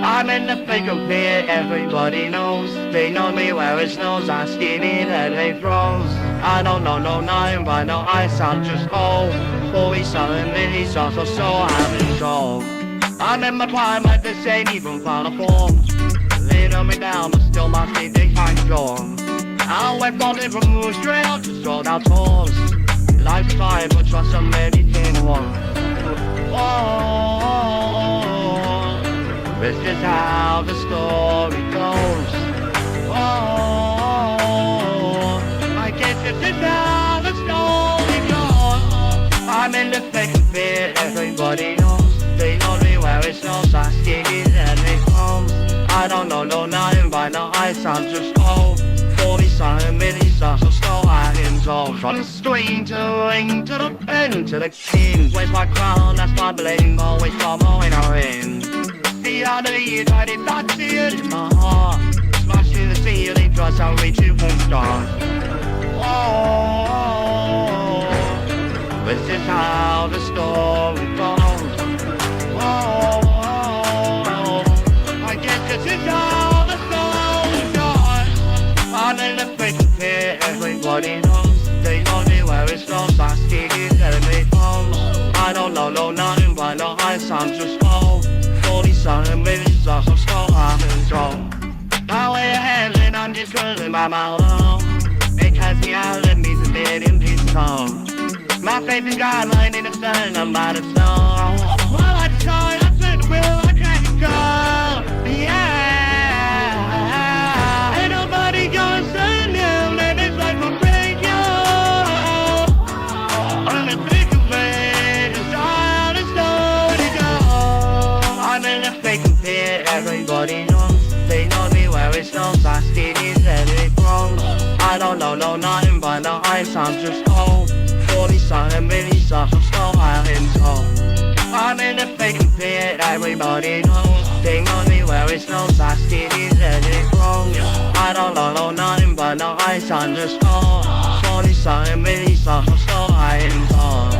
I'm in the thick of it, everybody knows. They know me where it snows, I'm skinny and they froze. I don't know no name, but no ice, I'm just cold. 47 minutes, also so I'm in control. I'm in my prime, at this ain't even final form. They know me down, but still my feet, they find joy. I went falling from moon straight out to sold out tours. Life's fine, but trust so many things wrong. Oh, this is how the story goes. Oh, I guess this is how the story goes. I'm in the thick of it, everybody knows. They know me where it snows, I skate it and it comes. I don't know no nothing by no ice, I'm just cold. 47 minutes, so slow, I am told. From the string to the ring, to the pen, to the king. Where's my crown, that's my bling, always following our end. The other year, I did not see it in my heart. Smash through the ceiling, trust I'll reach you from start. Oh, this is how the story goes. Oh, I guess this is how the story goes. I'm in the thick of it, everybody knows. They know me where it snows, I see it and it comes. I don't know no nothing but no ice, I'm just cold. 47 minutes, so slow, I'm in control. I lay your hands and I'm just cruising by my own. It cuts me out and means a bit in peace home. My faith in God, lying in the sun, I'm by the snow. Well, I tried, I said, well, I can't go. Yeah, ain't nobody gonna send you, let this life will break you. I'm in the thick of it, it's how the story goes. I'm in the thick of it, everybody knows. They know me where it snows, I see it and it grows. I don't know no nothing but no ice, I'm just cold. 47 minutes, so slow, I'm in control. I'm in the thick of it, everybody knows. They know me where it snows, I see it and it grows. I don't know nothing but no ice, I'm just cold. 47 minutes, so slow, I'm in control.